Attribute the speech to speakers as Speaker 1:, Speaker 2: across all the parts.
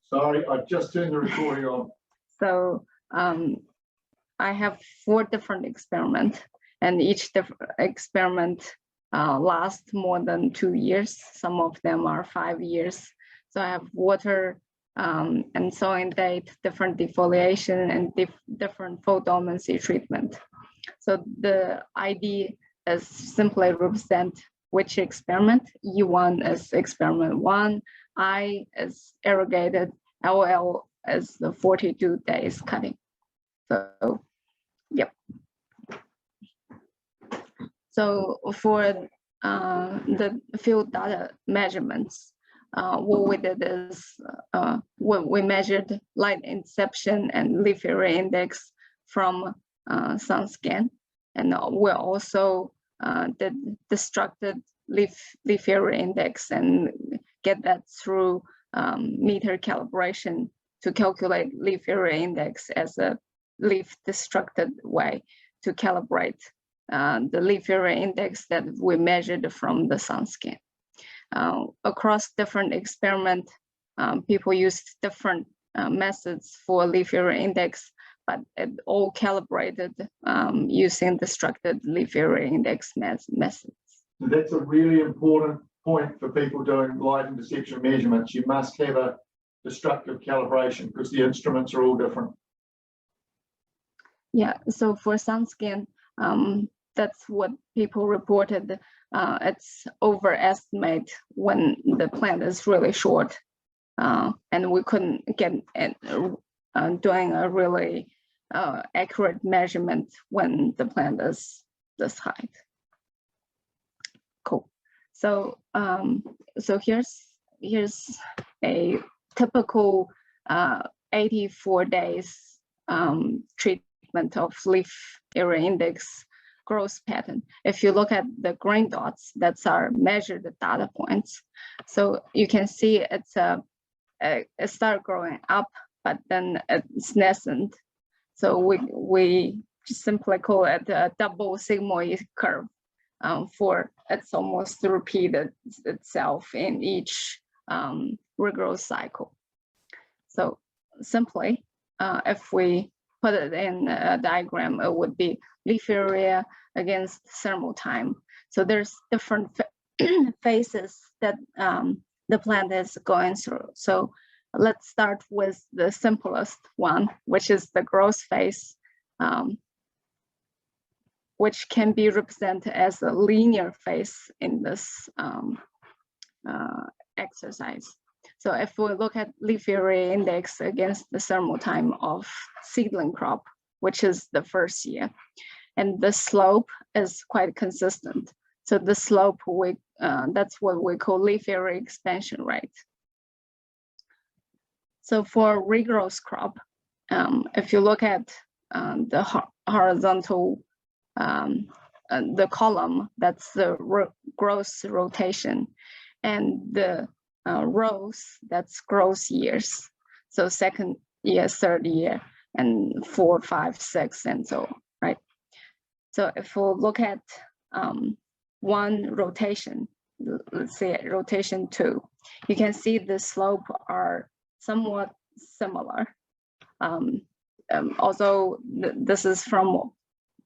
Speaker 1: Sorry, I just turned the recording on.
Speaker 2: So I have 4 different experiments, and each experiment lasts more than 2 years. Some of them are 5 years. So I have water and sowing date, different defoliation, and different full dormancy treatment. So the idea is simply represent which experiment. E1 is experiment 1, I is irrigated, LL is the 42 days cutting. So, yep. So for the field data measurements, what we did is we measured light inception and leaf area index from sun scan, and we also did destructed leaf area index and get that through meter calibration to calculate leaf area index as a leaf destructed way to calibrate the leaf area index that we measured from the sun scan. Across different experiments, people used different methods for leaf area index, but it all calibrated using destructed leaf area index methods.
Speaker 1: That's a really important point for people doing light and deception measurements. You must have a destructive calibration because the instruments are all different.
Speaker 2: Yeah, so for sun scan, that's what people reported. It's overestimate when the plant is really short, and we couldn't get doing a really accurate measurement when the plant is this height. Cool. So so here's a typical 84 days treatment of leaf area index growth pattern. If you look at the green dots, that's our measured data points. So you can see it's it start growing up, but then it's nascent. So we just simply call it a double sigmoid curve. For it's almost repeated itself in each regrowth cycle. So simply, if we put it in a diagram, it would be leaf area against thermal time. So there's different phases that the plant is going through. So let's start with the simplest one, which is the growth phase, which can be represented as a linear phase in this exercise. So if we look at leaf area index against the thermal time of seedling crop, which is the first year, and the slope is quite consistent. So the slope, that's what we call leaf area expansion rate. So for regrowth crop, if you look at the horizontal, the column, that's the growth rotation, and the rows, that's growth years. So second year, third year, and 4, 5, 6, and so on, right? So if we look at one rotation, let's say rotation 2, you can see the slope are somewhat similar. Although this is from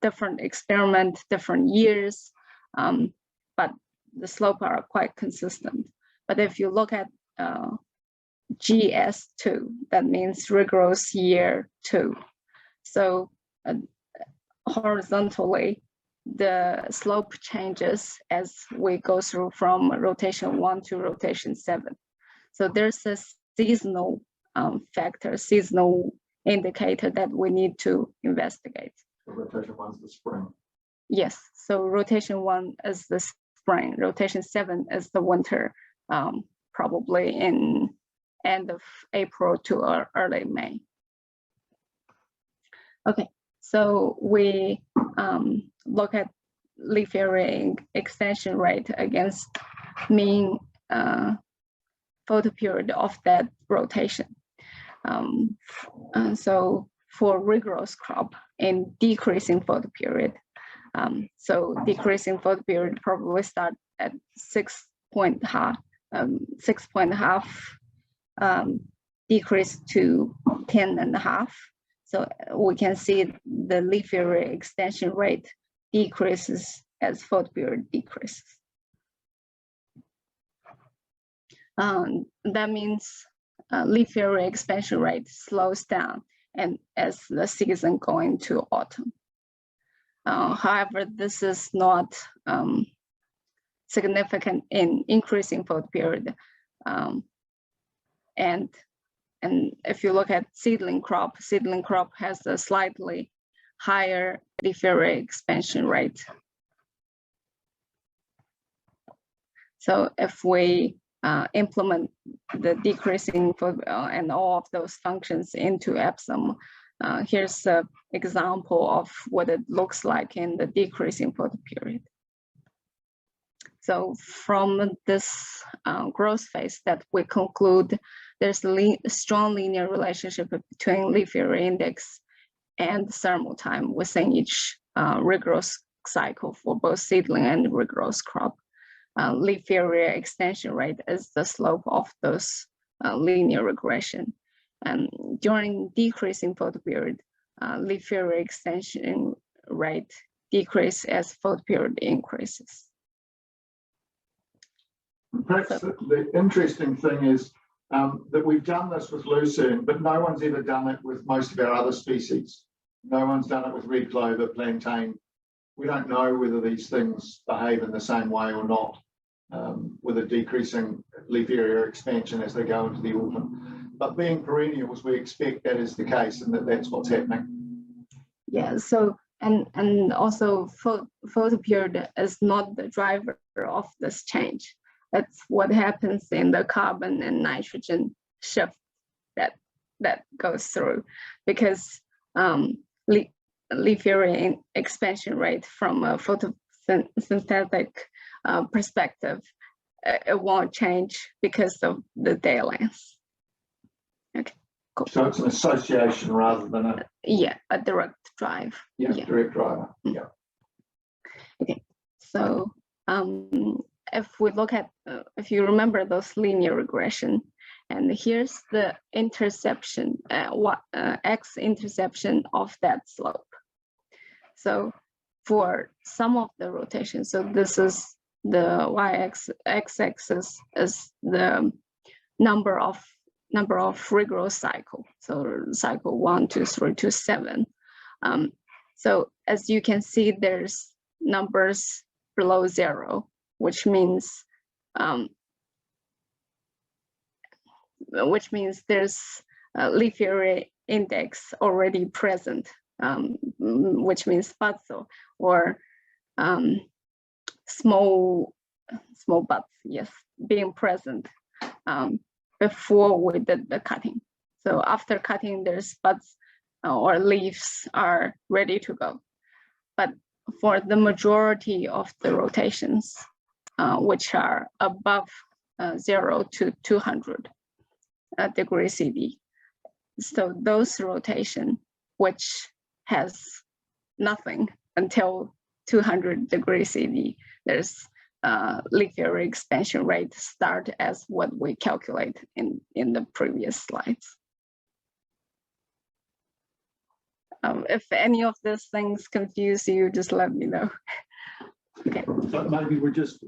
Speaker 2: different experiment, different years, but the slope are quite consistent. But if you look at GS2, that means regrowth year 2. So horizontally, the slope changes as we go through from rotation 1 to rotation 7. So there's a seasonal factor, seasonal indicator that we need to investigate.
Speaker 1: So rotation 1 is the spring.
Speaker 2: Yes, so rotation 1 is the spring, rotation 7 is the winter, probably in end of April to early May. Okay, so we look at leaf area extension rate against mean photoperiod of that rotation. And so for regrowth crop in decreasing photoperiod, so decreasing photoperiod probably start at 6.5 decreased to 10.5. So we can see the leaf area extension rate decreases as photoperiod decreases. That means leaf area expansion rate slows down and as the season going to autumn. However, this is not significant in increasing photoperiod. And if you look at seedling crop has a slightly higher leaf area expansion rate. So if we implement the decreasing and all of those functions into APSIM, here's an example of what it looks like in the decreasing photoperiod. So from this growth phase that we conclude, there's a strong linear relationship between leaf area index and thermal time within each regrowth cycle for both seedling and regrowth crop. Leaf area extension rate is the slope of those linear regression. And during decreasing photoperiod, leaf area extension rate decreases as photoperiod increases.
Speaker 1: Perhaps the interesting thing is that we've done this with lucerne, but no one's ever done it with most of our other species. No one's done it with red clover, plantain. We don't know whether these things behave in the same way or not, with a decreasing leaf area expansion as they go into the autumn. But being perennials, we expect that is the case and that's what's happening.
Speaker 2: Yeah, so and also photoperiod is not the driver of this change. That's what happens in the carbon and nitrogen shift that goes through, because leaf area expansion rate from a photosynthetic perspective, it won't change because of the day length. Okay, cool.
Speaker 1: So it's an association rather than
Speaker 2: a direct drive.
Speaker 1: Yeah, direct driver. Yeah.
Speaker 2: Okay, so if we look at, if you remember those linear regression, and here's the interception, x interception of that slope. So for some of the rotation, so this is the x-axis is the number of regrowth cycle. So cycle 1, 2, 3 to 7. So as you can see, there's numbers below 0, which means there's a leaf area index already present, which means basal or small buds, yes, being present before we did the cutting. So after cutting, there's buds or leaves are ready to go. But for the majority of the rotations, which are above 0 to 200 degrees CD. So those rotation, which has nothing until 200 degrees CD, there's leaf area expansion rate start as what we calculate in the previous slides. If any of these things confuse you, just let me know. Okay.
Speaker 1: So maybe we're just,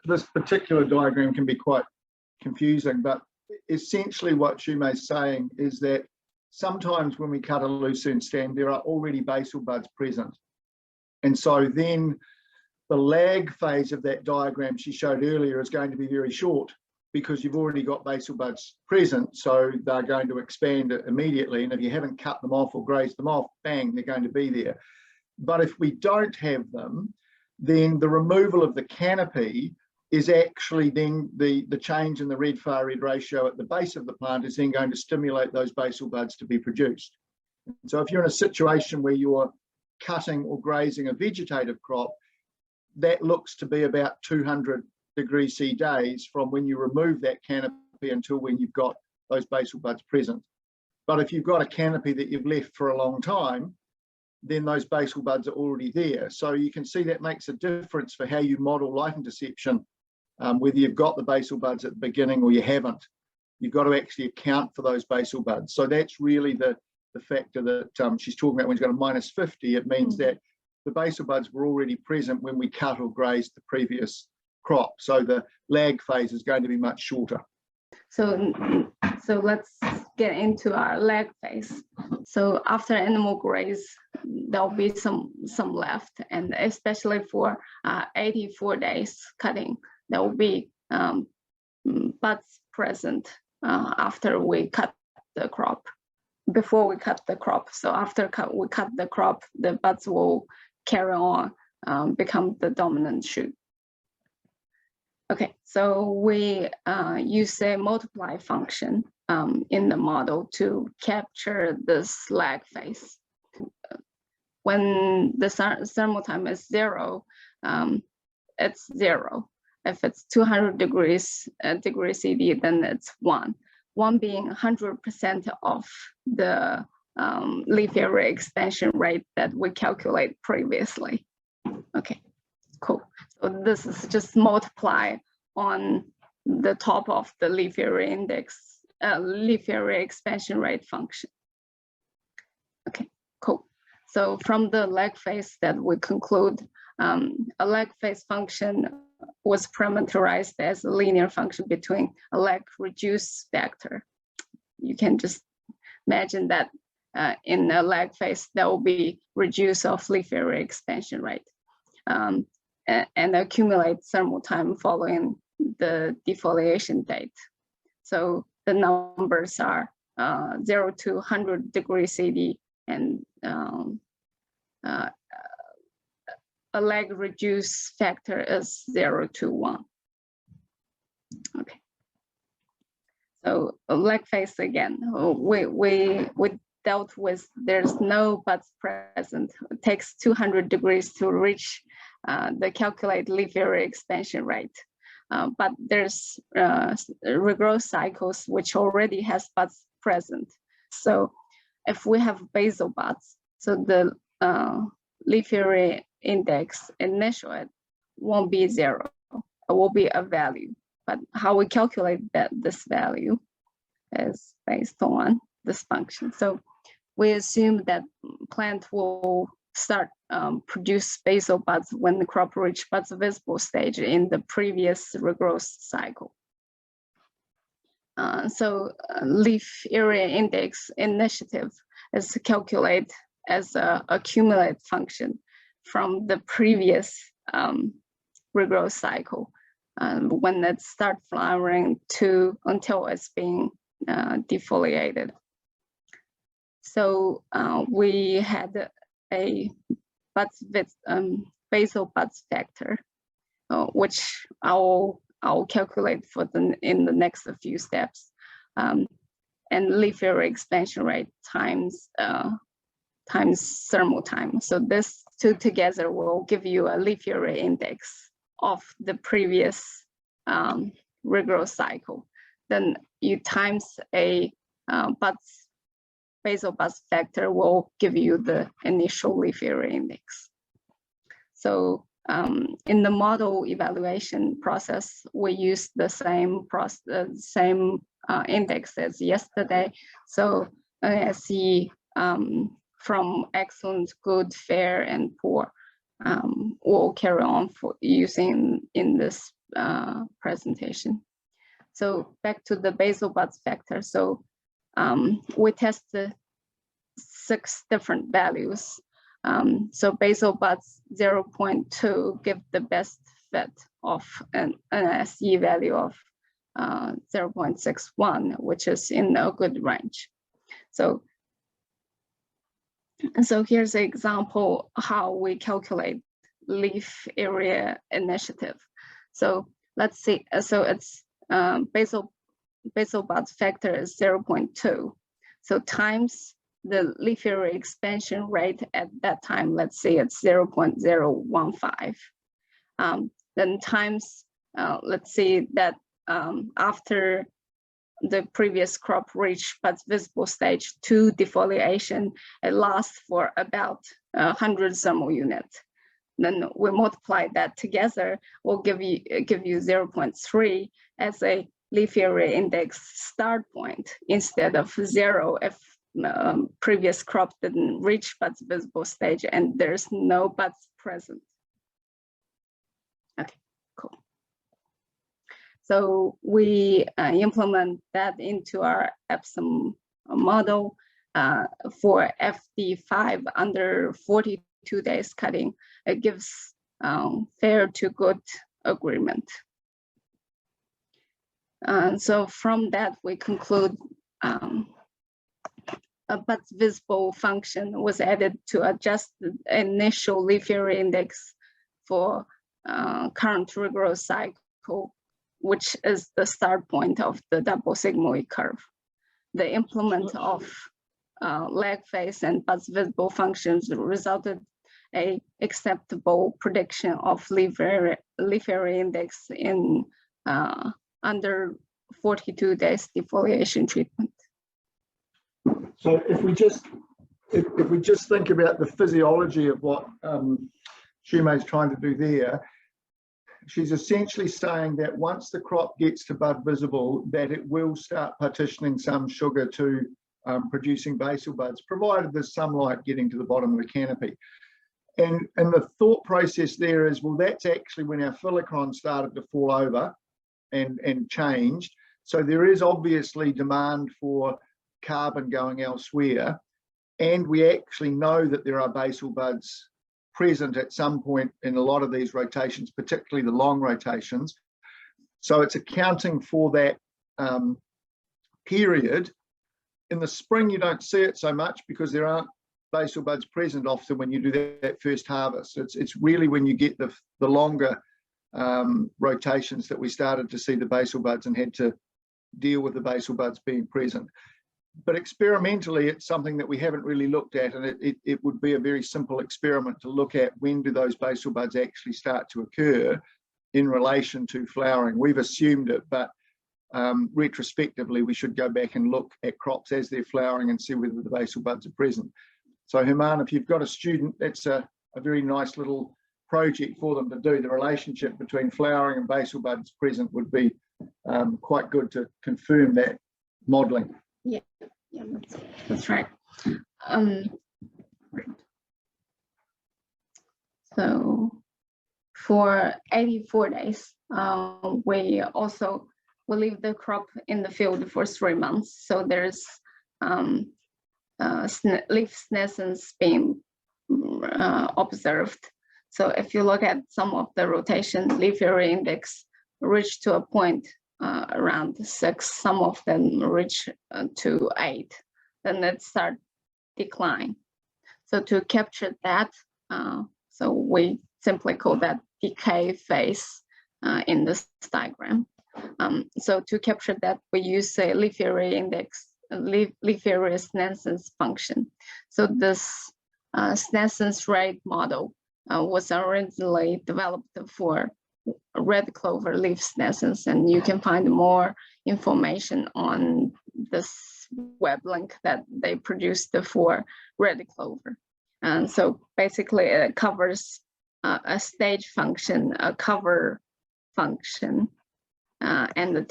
Speaker 1: this particular diagram can be quite confusing, but essentially what Xiumei's saying is that sometimes when we cut a lucerne stand, there are already basal buds present. And so then the lag phase of that diagram she showed earlier is going to be very short because you've already got basal buds present, so they're going to expand immediately. And if you haven't cut them off or grazed them off, bang, they're going to be there. But if we don't have them, then the removal of the canopy is actually then the change in the red far red ratio at the base of the plant is then going to stimulate those basal buds to be produced. So if you're in a situation where you're cutting or grazing a vegetative crop, that looks to be about 200 degrees C days from when you remove that canopy until when you've got those basal buds present. But if you've got a canopy that you've left for a long time, then those basal buds are already there. So you can see that makes a difference for how you model light interception, whether you've got the basal buds at the beginning or you haven't. you've got to actually account for those basal buds. So that's really the factor that she's talking about. When she's got a -50, it means that the basal buds were already present when we cut or grazed the previous crop. So the lag phase is going to be much shorter.
Speaker 2: So let's get into our lag phase. So after animal graze, there'll be some left, and especially for 84 days cutting, there will be buds present after we cut the crop. Before we cut the crop, so after we cut the crop, the buds will carry on, become the dominant shoot. Okay, so we use a multiply function in the model to capture this lag phase. When the thermal time is 0, it's 0. If it's 200 degrees CD, then it's 1. 1 being 100% of the leaf area expansion rate that we calculate previously. Okay, cool. So this is just multiply on the top of the leaf area index, leaf area expansion rate function. Okay, cool. So from the lag phase that we conclude, a lag phase function was parameterized as a linear function between a lag reduce factor. You can just imagine that in a lag phase, there will be reduce of leaf area expansion rate and accumulate thermal time following the defoliation date. So the numbers are 0 to 100 degrees CD, and a lag reduce factor is 0 to 1. Okay. So lag phase again, we dealt with there's no buds present. It takes 200 degrees to reach the calculated leaf area expansion rate. But there's regrowth cycles which already has buds present. So if we have basal buds, so the leaf area index initial won't be 0, it will be a value. But how we calculate this value is based on this function. So we assume that plant will start produce basal buds when the crop reach buds visible stage in the previous regrowth cycle. So leaf area index initiative is calculated as a accumulate function from the previous regrowth cycle when it starts flowering until it's being defoliated. So we had a basal buds factor, which I'll calculate in the next few steps, and leaf area expansion rate times thermal time. So this two together will give you a leaf area index of the previous regrowth cycle. Then you times a basal buds factor will give you the initial leaf area index. So in the model evaluation process, we use the same index as yesterday. So I see from excellent, good, fair, and poor will carry on for using in this presentation. So back to the basal buds factor. So we tested 6 different values. So basal buds 0.2 give the best fit of an NSE value of 0.61, which is in a good range. So here's an example how we calculate leaf area initiative. So let's see. So it's basal buds factor is 0.2. So times the leaf area expansion rate at that time, let's say it's 0.015. Then times, let's say that after the previous crop reached buds visible stage 2 defoliation, it lasts for about 100 thermal units. Then we multiply that together, will give you 0.3 as a leaf area index start point instead of 0 if previous crop didn't reach buds visible stage and there's no buds present. Okay, cool. So we implement that into our APSIM model for FD5 under 42 days cutting. It gives fair to good agreement. So from that, we conclude a buds visible function was added to adjust the initial leaf area index for current regrowth cycle, which is the start point of the double sigmoid curve. The implement of lag phase and buds visible functions resulted a acceptable prediction of leaf area index in under 42 days defoliation treatment.
Speaker 1: So if we just think about the physiology of what Xiumei's trying to do there, she's essentially saying that once the crop gets to bud visible, that it will start partitioning some sugar to producing basal buds, provided there's sunlight getting to the bottom of the canopy. And the thought process there is, well, that's actually when our filicron started to fall over and changed. So there is obviously demand for carbon going elsewhere. And we actually know that there are basal buds present at some point in a lot of these rotations, particularly the long rotations. So it's accounting for that period. In the spring, you don't see it so much because there aren't basal buds present often when you do that first harvest. It's really when you get the longer rotations that we started to see the basal buds and had to deal with the basal buds being present. But experimentally, it's something that we haven't really looked at, and it would be a very simple experiment to look at when do those basal buds actually start to occur in relation to flowering. We've assumed it, but retrospectively, we should go back and look at crops as they're flowering and see whether the basal buds are present. So Herman, if you've got a student, that's a very nice little project for them to do. The relationship between flowering and basal buds present would be quite good to confirm that modelling.
Speaker 2: Yeah, that's right. So for 84 days, we also will leave the crop in the field for 3 months. So there's leaf senescence being observed. So if you look at some of the rotation, leaf area index reached to a point around 6, some of them reach to 8, then it start decline. So to capture that, so we simply call that decay phase in this diagram. So to capture that, we use a leaf area index, leaf area senescence function. So this senescence rate model was originally developed for red clover leaf senescence, and you can find more information on this web link that they produced for red clover. And so basically it covers a stage function, a cover function, and the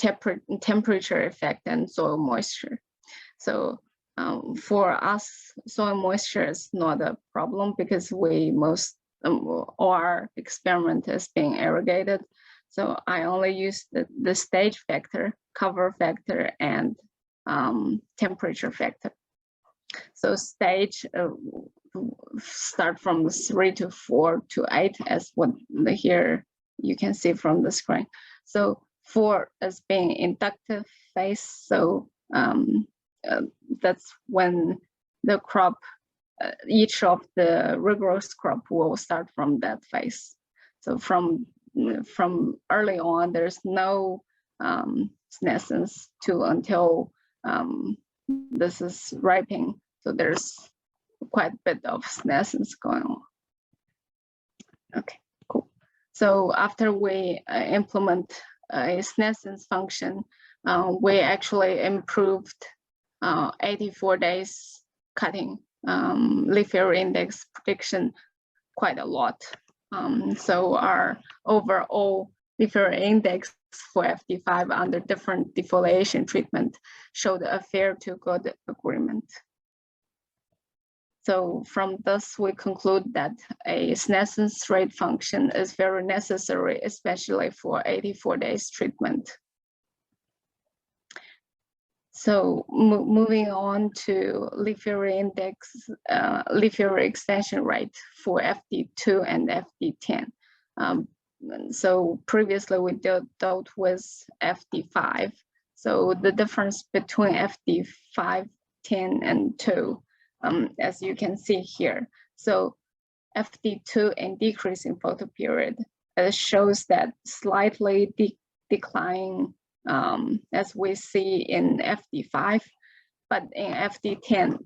Speaker 2: temperature effect and soil moisture. So for us, soil moisture is not a problem because our experiment is being irrigated. So I only use the stage factor, cover factor, and temperature factor. So stage start from 3 to 4 to 8 as what here you can see from the screen. So 4 is being inductive phase. So that's when the crop, each of the regrowth crop will start from that phase. So from early on, there's no senescence until this is ripening. So there's quite a bit of senescence going on. Okay, cool. So after we implement a senescence function, we actually improved 84 days cutting leaf area index prediction quite a lot. So our overall leaf area index for FD5 under different defoliation treatment showed a fair to good agreement. So from this, we conclude that a senescence rate function is very necessary, especially for 84 days treatment. So moving on to leaf area index, leaf area extension rate for FD2 and FD10. So previously we dealt with FD5. So the difference between FD5, 10, and 2, as you can see here. So FD2 in decreasing photoperiod shows that slightly declining as we see in FD5, but in FD10,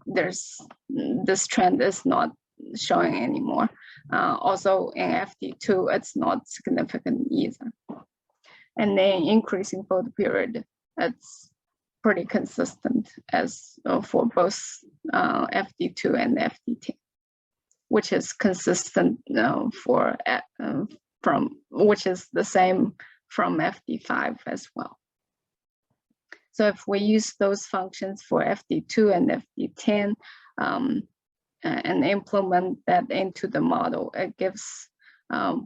Speaker 2: this trend is not showing anymore. Also in FD2, it's not significant either. And then increasing photoperiod, it's pretty consistent as for both FD2 and FD10, which is consistent which is the same from FD5 as well. So if we use those functions for FD2 and FD10 and implement that into the model, it gives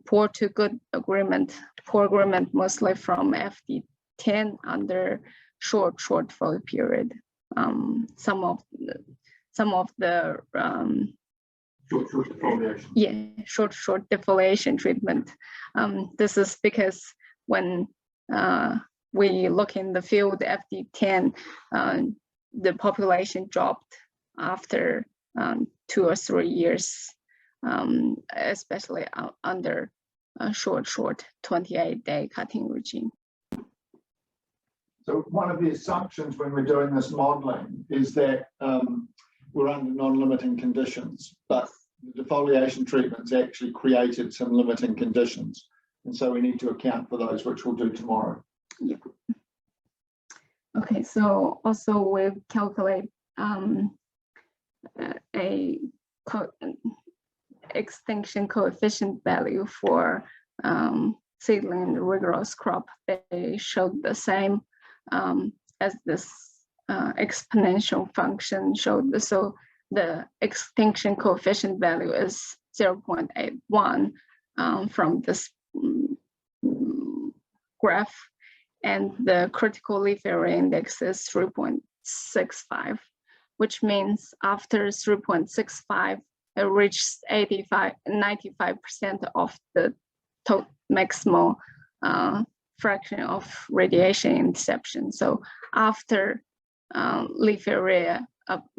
Speaker 2: poor to good agreement, poor agreement mostly from FD10 under short photoperiod. Some of the short defoliation treatment. This is because when we look in the field FD10, the population dropped after 2 or 3 years, especially under a short 28-day cutting regime.
Speaker 1: So one of the assumptions when we're doing this modeling is that we're under non-limiting conditions, but the defoliation treatments actually created some limiting conditions. And so we need to account for those, which we'll do tomorrow.
Speaker 2: Yeah. Okay, so also we calculate a extinction coefficient value for seedling rigorous crop. They showed the same as this exponential function showed. So the extinction coefficient value is 0.81 from this graph, and the critical leaf area index is 3.65, which means after 3.65, it reaches 95% of the total maximal fraction of radiation interception. So after leaf area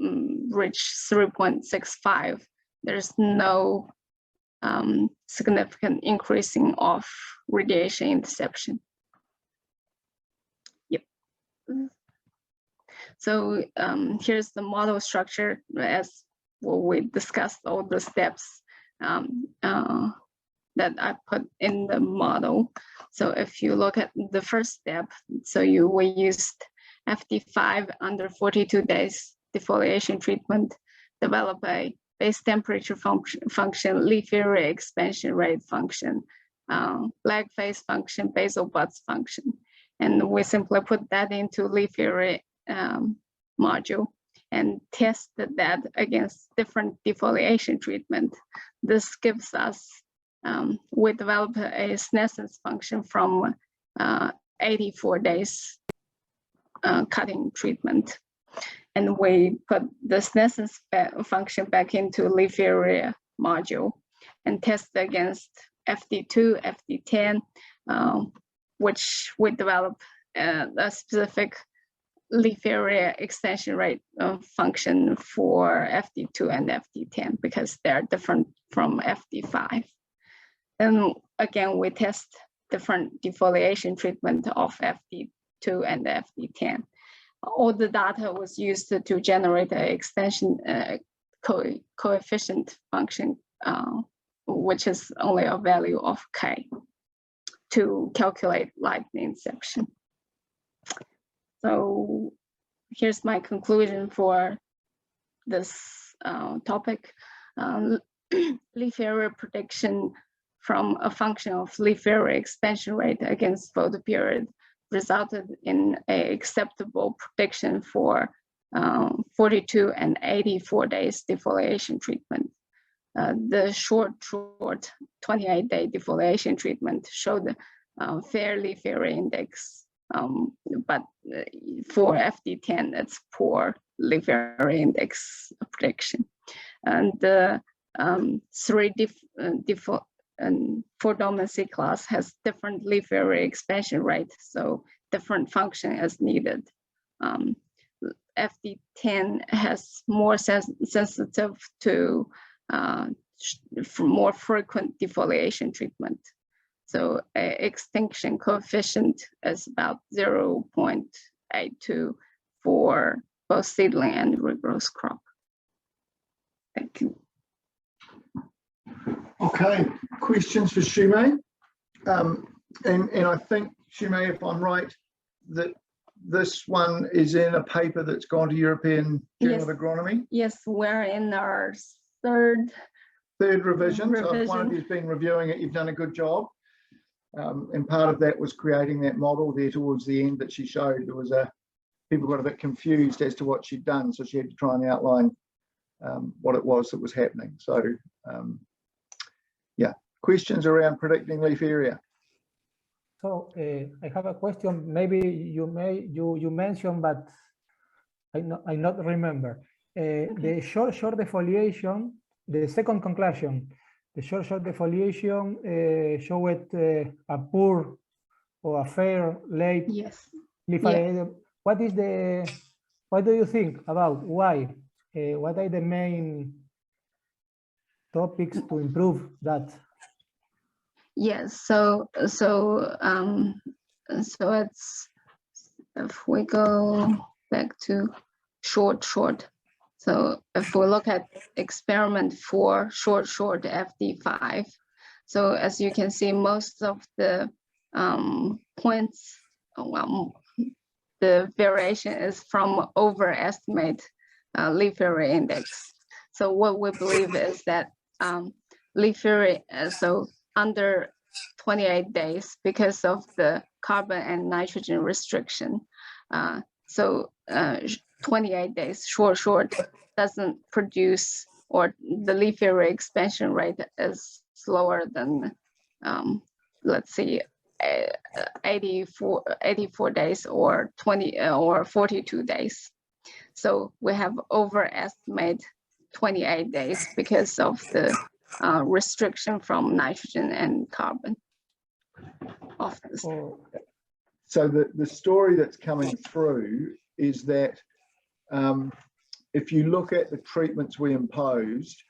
Speaker 2: reach 3.65, there's no significant increasing of radiation interception. Yep. So here's the model structure as we discussed all the steps that I put in the model. So if you look at the first step, so we used FD5 under 42 days defoliation treatment, develop a base temperature function, leaf area expansion rate function, lag phase function, basal buds function. And we simply put that into leaf area module and tested that against different defoliation treatment. This gives us, we developed a senescence function from 84 days cutting treatment. And we put the senescence function back into leaf area module and test against FD2, FD10, which we developed a specific leaf area extension rate function for FD2 and FD10 because they're different from FD5. And again, we test different defoliation treatment of FD2 and FD10. All the data was used to generate an extension coefficient function, which is only a value of K, to calculate light inception. So here's my conclusion for this topic. Leaf area prediction from a function of leaf area expansion rate against photoperiod resulted in an acceptable prediction for 42 and 84 days defoliation treatment. The short 28-day defoliation treatment showed fair leaf area index, but for FD10, it's poor leaf area index prediction. And the 4 dominancy class has different leaf area expansion rate, so different function is needed. FD10 has more sensitive to more frequent defoliation treatment. So extinction coefficient is about 0.82 for both seedling and regrowth crop. Thank you.
Speaker 1: Okay, questions for Xiumei? And I think, Xiumei, if I'm right, that this one is in a paper that's gone to European Journal of Agronomy?
Speaker 2: Yes, we're in our third
Speaker 1: revision. So if one of you's been reviewing it, you've done a good job. And part of that was creating that model there towards the end that she showed. There was people got a bit confused as to what she'd done, so she had to try and outline what it was that was happening. So yeah, questions around predicting leaf area.
Speaker 3: So I have a question. Maybe you mentioned, but I not remember. The short defoliation. The second conclusion, the short defoliation showed a poor or a fair late leaf area. What do you think about why? What are the main topics to improve that?
Speaker 2: Yes, so it's, if we go back to short. So if we look at experiment 4, short FD5, so as you can see, most of the points, the variation is from overestimate leaf area index. So what we believe is that leaf area, so under 28 days, because of the carbon and nitrogen restriction, 28 days short doesn't produce, or the leaf area expansion rate is slower than let's see 84 days or 42 days. So we have overestimate 28 days because of the restriction from nitrogen and carbon of this.
Speaker 1: So the story that's coming through is that if you look at the treatments we imposed,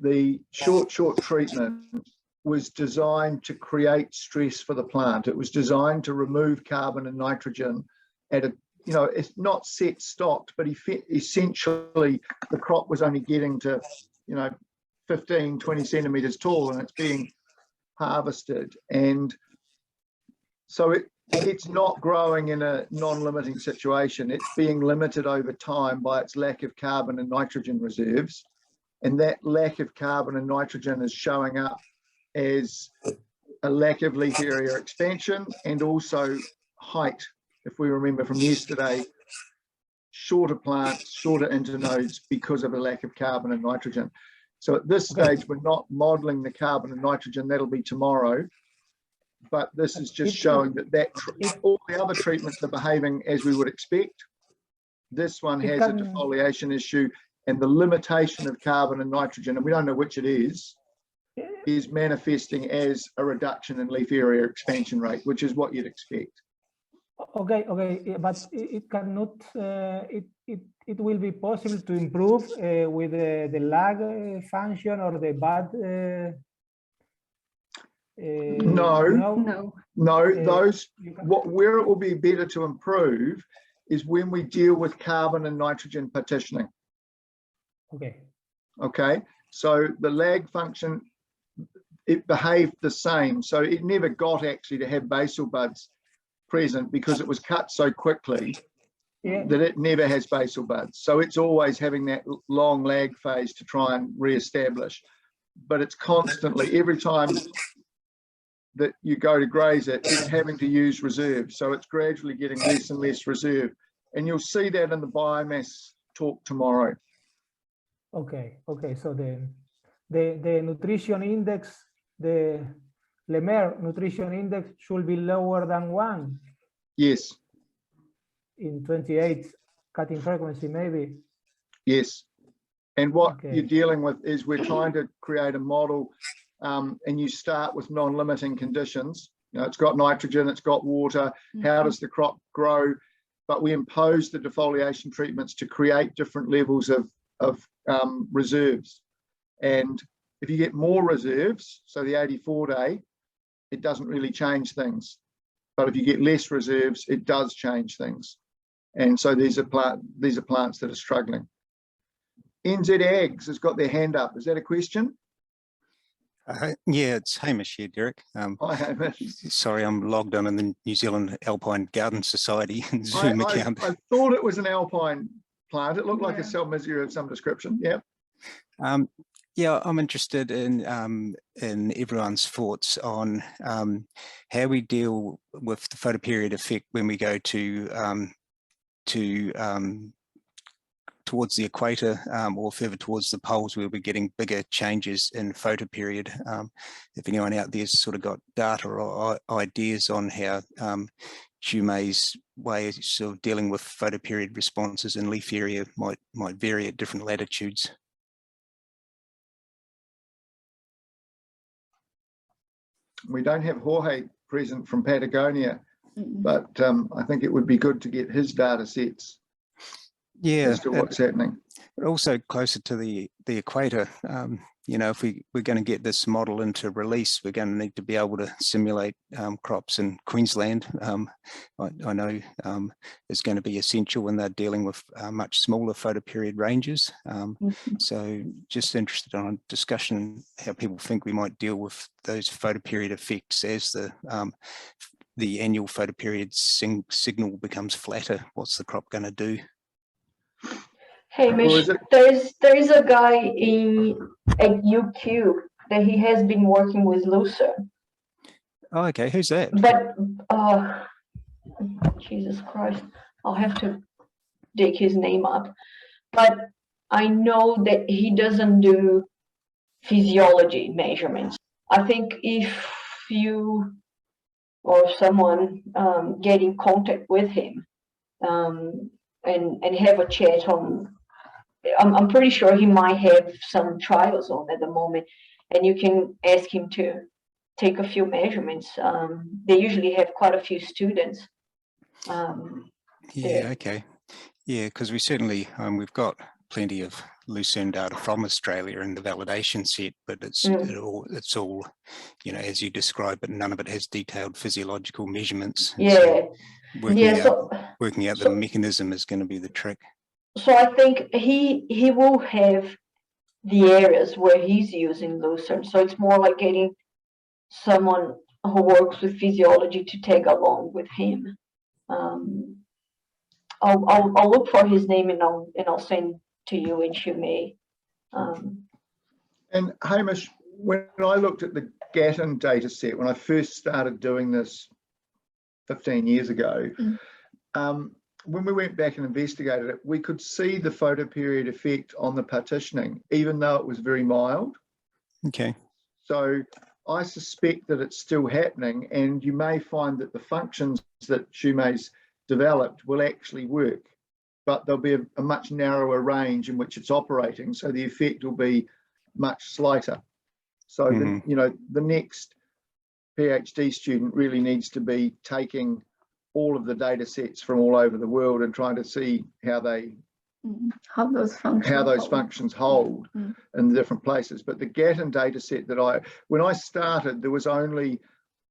Speaker 1: the short treatment was designed to create stress for the plant. It was designed to remove carbon and nitrogen at a, it's not set stocked, but essentially the crop was only getting to, 15, 20 centimeters tall, and it's being harvested. And so it's not growing in a non-limiting situation. It's being limited over time by its lack of carbon and nitrogen reserves. And that lack of carbon and nitrogen is showing up as a lack of leaf area expansion and also height. If we remember from yesterday, shorter plants, shorter internodes because of a lack of carbon and nitrogen. So at this stage, we're not modeling the carbon and nitrogen. That'll be tomorrow. But this is just showing that all the other treatments are behaving as we would expect. This one has a defoliation issue, and the limitation of carbon and nitrogen, and we don't know which it is manifesting as a reduction in leaf area expansion rate, which is what you'd expect.
Speaker 3: Okay, but it cannot. It will be possible to improve with the lag function or the bud.
Speaker 1: No. Where it will be better to improve is when we deal with carbon and nitrogen partitioning. Okay. So the lag function, it behaved the same. So it never got actually to have basal buds present because it was cut so quickly that it never has basal buds. So it's always having that long lag phase to try and re-establish. But it's constantly, every time that you go to graze it, it's having to use reserve. So it's gradually getting less and less reserve. And you'll see that in the biomass talk tomorrow.
Speaker 3: Okay, okay. So the nutrition index, the Lemaire nutrition index should be lower than 1.
Speaker 1: Yes.
Speaker 3: In 28 cutting frequency, maybe.
Speaker 1: Yes. And what
Speaker 3: Okay.
Speaker 1: you're dealing with is we're trying to create a model, and you start with non-limiting conditions. You know, it's got nitrogen, it's got water. How does the crop grow? But we impose the defoliation treatments to create different levels of reserves. And if you get more reserves, so the 84-day, it doesn't really change things. But if you get less reserves, it does change things. And so these are plants that are struggling. NZ Ags has got their hand up. Is that a question?
Speaker 4: Yeah, it's Hamish here, Derek.
Speaker 1: Hi, Hamish.
Speaker 4: Sorry, I'm logged on in the New Zealand Alpine Garden Society Zoom account.
Speaker 1: I thought it was an alpine plant. It looked like a Salmisia of some description. Yeah.
Speaker 4: Yeah, I'm interested in everyone's thoughts on how we deal with the photoperiod effect when we go towards the equator or further towards the poles, where we're getting bigger changes in photoperiod. If anyone out there's sort of got data or ideas on how Xiumei's ways of dealing with photoperiod responses in leaf area might vary at different latitudes.
Speaker 1: We don't have Jorge present from Patagonia, but I think it would be good to get his data sets.
Speaker 4: Yeah,
Speaker 1: as to what's happening.
Speaker 4: But also closer to the equator. You know, if we're going to get this model into release, we're going to need to be able to simulate crops in Queensland. I know is going to be essential when they're dealing with much smaller photoperiod ranges. So just interested in a discussion how people think we might deal with those photoperiod effects as the annual photoperiod signal becomes flatter. What's the crop going to do?
Speaker 5: Hey, Mish, there's a guy at UQ that he has been working with Lucerne.
Speaker 4: Oh, okay. Who's that?
Speaker 5: But Jesus Christ, I'll have to dig his name up. But I know that he doesn't do physiology measurements. I think if you or someone get in contact with him and have a chat on, I'm pretty sure he might have some trials on at the moment, and you can ask him to take a few measurements. They usually have quite a few students.
Speaker 4: Yeah, okay. Yeah, because we certainly, we've got plenty of Lucerne data from Australia in the validation set, but it's all, you know, as you describe, but none of it has detailed physiological measurements.
Speaker 5: Yeah.
Speaker 4: So working out the
Speaker 5: so
Speaker 4: mechanism is going to be the trick.
Speaker 5: So I think he will have the areas where he's using Lucerne. So it's more like getting someone who works with physiology to tag along with him. I'll look for his name and I'll send to you and Xiumei.
Speaker 1: And Hamish, when I looked at the Gatton data set, when I first started doing this 15 years ago, when we went back and investigated it, we could see the photoperiod effect on the partitioning, even though it was very mild.
Speaker 4: Okay.
Speaker 1: So I suspect that it's still happening, and you may find that the functions that Xiumei's developed will actually work, but there'll be a much narrower range in which it's operating, so the effect will be much slighter. So you know, the next PhD student really needs to be taking all of the data sets from all over the world and trying to see how those functions hold in the different places. But the Gatton data set that when I started, there was only,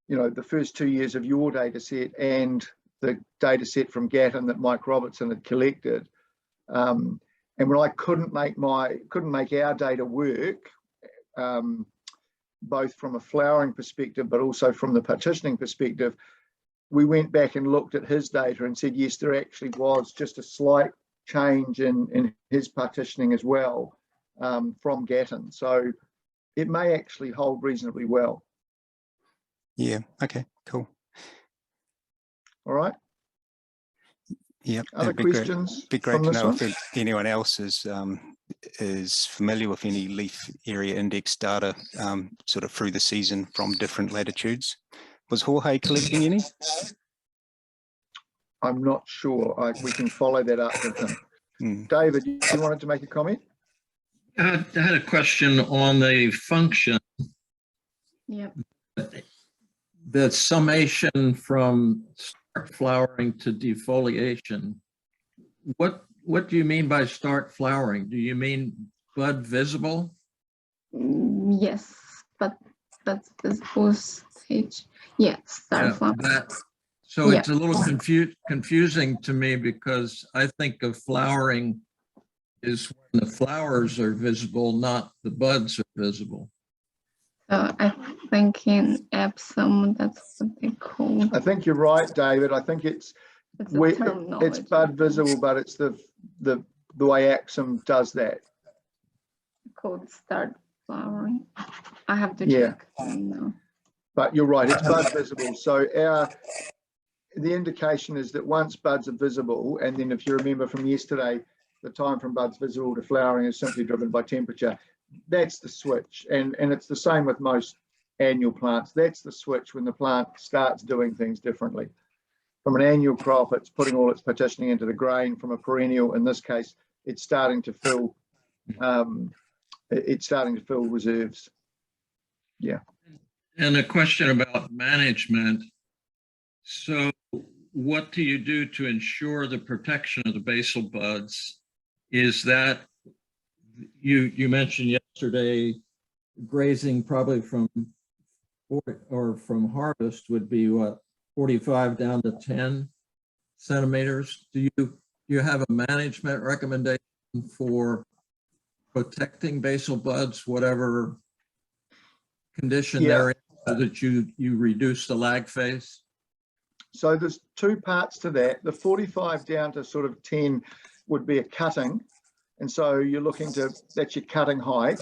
Speaker 1: you know, the first 2 years of your data set and the data set from Gatton that Mike Robertson had collected. And when I couldn't make our data work, both from a flowering perspective, but also from the partitioning perspective, we went back and looked at his data and said, yes, there actually was just a slight change in his partitioning as well from Gatton. So it may actually hold reasonably well.
Speaker 4: Yeah. Okay. Cool.
Speaker 1: All right.
Speaker 4: Yep.
Speaker 1: Other
Speaker 4: It'd be great.
Speaker 1: questions?
Speaker 4: Be great
Speaker 1: from
Speaker 4: to
Speaker 1: this
Speaker 4: know
Speaker 1: one?
Speaker 4: if anyone else is familiar with any leaf area index data sort of through the season from different latitudes. Was Jorge collecting any?
Speaker 1: I'm not sure. We can follow that up with him. David, you wanted to make a comment?
Speaker 6: I had a question on the function.
Speaker 2: Yep.
Speaker 6: The summation from start flowering to defoliation. What do you mean by start flowering? Do you mean bud visible?
Speaker 2: Yes, but this was stage. Yeah, start flower.
Speaker 6: So it's a little confusing to me because I think of flowering is when the flowers are visible, not the buds are visible.
Speaker 2: I think in APSIM, that's what they call.
Speaker 1: I think you're right, David. I think it's bud visible, but it's the way APSIM does that.
Speaker 2: Called start flowering. I have to check. No.
Speaker 1: But you're right, it's bud visible. So the indication is that once buds are visible, and then if you remember from yesterday, the time from buds visible to flowering is simply driven by temperature. That's the switch, and it's the same with most annual plants. That's the switch when the plant starts doing things differently. From an annual crop, it's putting all its partitioning into the grain. From a perennial, in this case, it's starting to fill. It's starting to fill reserves. Yeah.
Speaker 6: And a question about management. So, what do you do to ensure the protection of the basal buds? Is that you mentioned yesterday, grazing probably from harvest would be what, 45 down to 10 centimeters. Do you have a management recommendation for protecting basal buds, whatever condition they're in, so that you reduce the lag phase?
Speaker 1: So there's two parts to that. The 45 down to sort of 10 would be a cutting. And so you're looking to, that's your cutting height.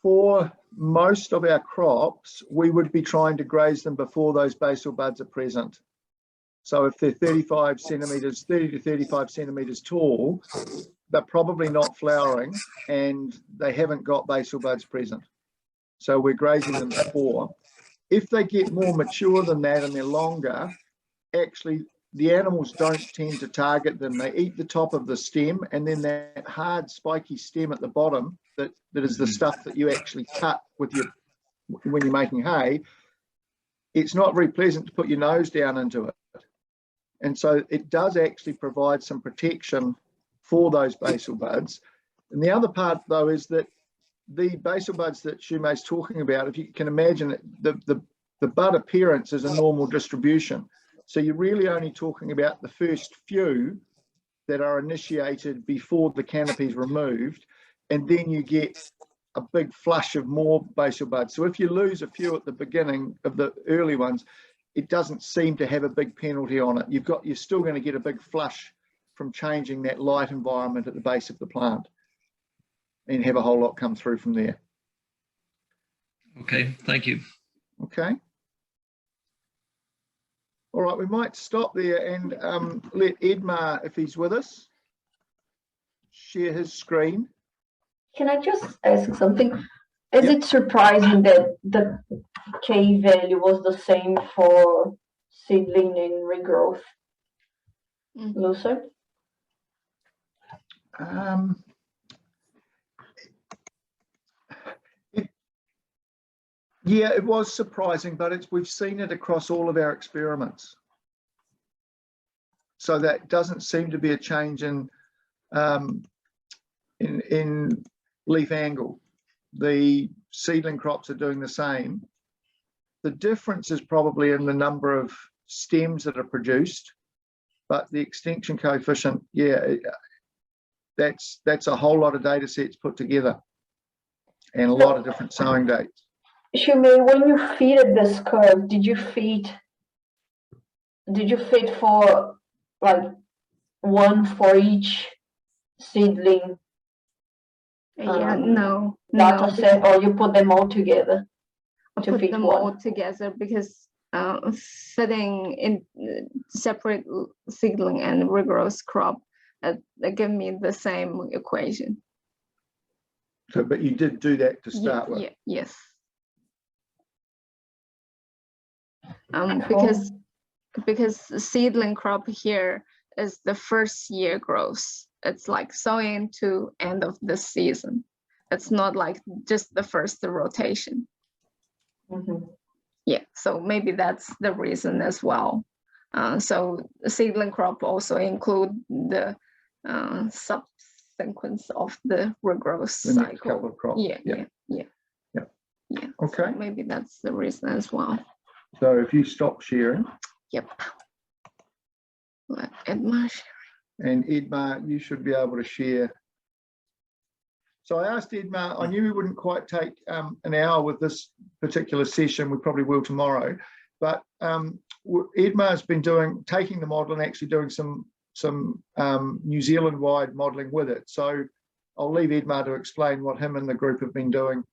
Speaker 1: For most of our crops, we would be trying to graze them before those basal buds are present. So if they're 35 centimeters, 30 to 35 centimeters tall, they're probably not flowering and they haven't got basal buds present. So we're grazing them before. If they get more mature than that and they're longer, actually the animals don't tend to target them. They eat the top of the stem, and then that hard spiky stem at the bottom that is the stuff that you actually cut with when you're making hay. It's not very pleasant to put your nose down into it. And so it does actually provide some protection for those basal buds. And the other part though is that the basal buds that Xiumei's talking about, if you can imagine it, the bud appearance is a normal distribution. So you're really only talking about the first few that are initiated before the canopy is removed, and then you get a big flush of more basal buds. So if you lose a few at the beginning of the early ones, it doesn't seem to have a big penalty on it. You're still going to get a big flush from changing that light environment at the base of the plant, and have a whole lot come through from there.
Speaker 6: Okay, thank you.
Speaker 1: Okay. All right, we might stop there and let Edmar, if he's with us, share his screen.
Speaker 5: Can I just ask something? Is it surprising that the K value was the same for seedling and regrowth, Lucerne?
Speaker 1: Yeah, it was surprising, but we've seen it across all of our experiments. So that doesn't seem to be a change in leaf angle. The seedling crops are doing the same. The difference is probably in the number of stems that are produced, but the extinction coefficient, yeah, that's a whole lot of data sets put together and a lot of different sowing dates.
Speaker 5: Xiumei, when you feeded this curve, did you feed for like one for each seedling?
Speaker 2: Yeah, no.
Speaker 5: Data set, or you put them all together? to
Speaker 2: put
Speaker 5: feed
Speaker 2: them
Speaker 5: one?
Speaker 2: all together because feeding in separate seedling and regrowth crop they give me the same equation.
Speaker 1: So, but you did do that to start with.
Speaker 2: Yes.
Speaker 5: Oh.
Speaker 2: Because the seedling crop here is the first year growth. It's like sowing to end of the season. It's not like just the first rotation.
Speaker 5: Mhm.
Speaker 2: Yeah, so maybe that's the reason as well. So the seedling crop also include the subsequence of the regrowth
Speaker 1: The
Speaker 2: cycle.
Speaker 1: next couple of crops.
Speaker 2: Yeah.
Speaker 1: Okay.
Speaker 2: So maybe that's the reason as well.
Speaker 1: So if you stop sharing.
Speaker 2: Yep. Let Edmar share.
Speaker 1: And Edmar, you should be able to share. So I asked Edmar, I knew we wouldn't quite take an hour with this particular session, we probably will tomorrow, but Edmar's been taking the model and actually doing some New Zealand-wide modelling with it. So I'll leave Edmar to explain what him and the group have been doing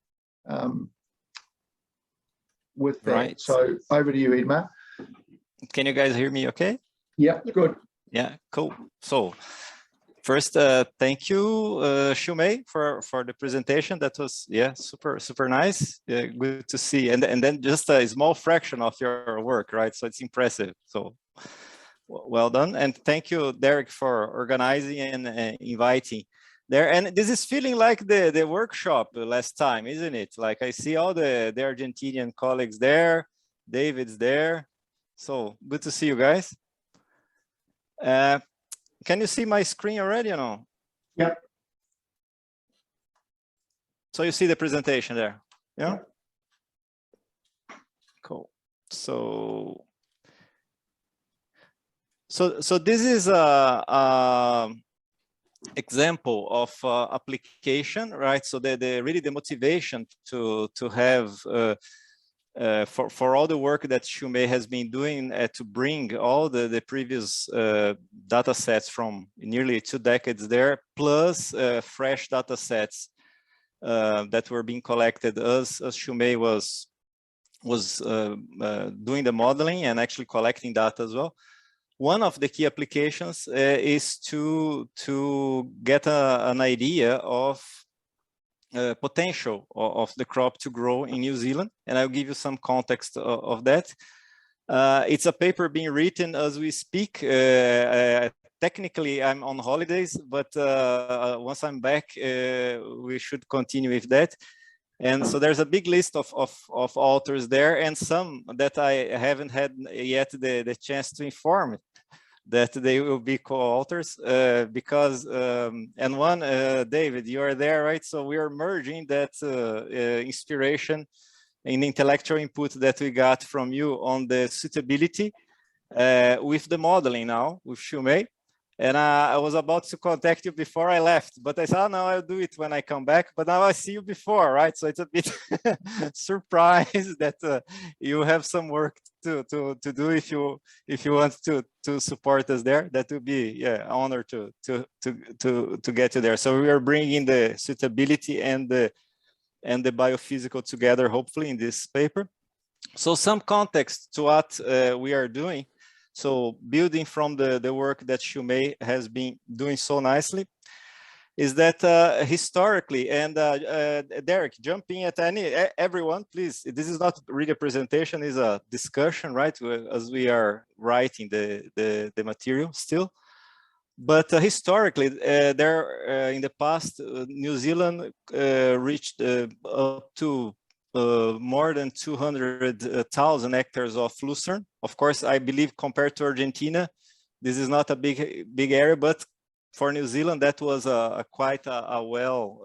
Speaker 1: with that.
Speaker 7: Right.
Speaker 1: So over to you, Edmar.
Speaker 7: Can you guys hear me okay?
Speaker 1: Yeah, good.
Speaker 7: Yeah, cool. So first, thank you, Xiumei, for the presentation. That was, super nice. Good to see. And then just a small fraction of your work, right? So it's impressive. So well done. And thank you, Derek, for organizing and inviting there. And this is feeling like the workshop last time, isn't it? Like I see all the Argentinian colleagues there. David's there. So good to see you guys. Can you see my screen already or no?
Speaker 1: Yeah.
Speaker 7: So you see the presentation there, yeah? Cool. So this is a example of application, right? So really the motivation to have for all the work that Xiumei has been doing to bring all the previous data sets from nearly 2 decades there, plus fresh data sets that were being collected as Xiumei was doing the modeling and actually collecting data as well. One of the key applications is to get an idea of potential of the crop to grow in New Zealand, and I'll give you some context of that. It's a paper being written as we speak. Technically, I'm on holidays, but once I'm back, we should continue with that. And so there's a big list of authors there, and some that I haven't had yet the chance to inform that they will be co-authors because, and one, David, you are there, right? So we are merging that inspiration and intellectual input that we got from you on the suitability with the modeling now with Xiumei. And I was about to contact you before I left, but I said, oh, no, I'll do it when I come back. But now I see you before, right? So it's a bit surprised that you have some work to do if you want to support us there. That would be an honor to get you there. So we are bringing the suitability and the biophysical together, hopefully, in this paper. So some context to what we are doing. So building from the work that Xiumei has been doing so nicely is that historically, and Derek, jump in at everyone, please. This is not really a presentation, it's a discussion, right? As we are writing the material still. But historically, in the past, New Zealand reached up to more than 200,000 hectares of lucerne. Of course, I believe compared to Argentina, this is not a big area, but for New Zealand, that was quite a well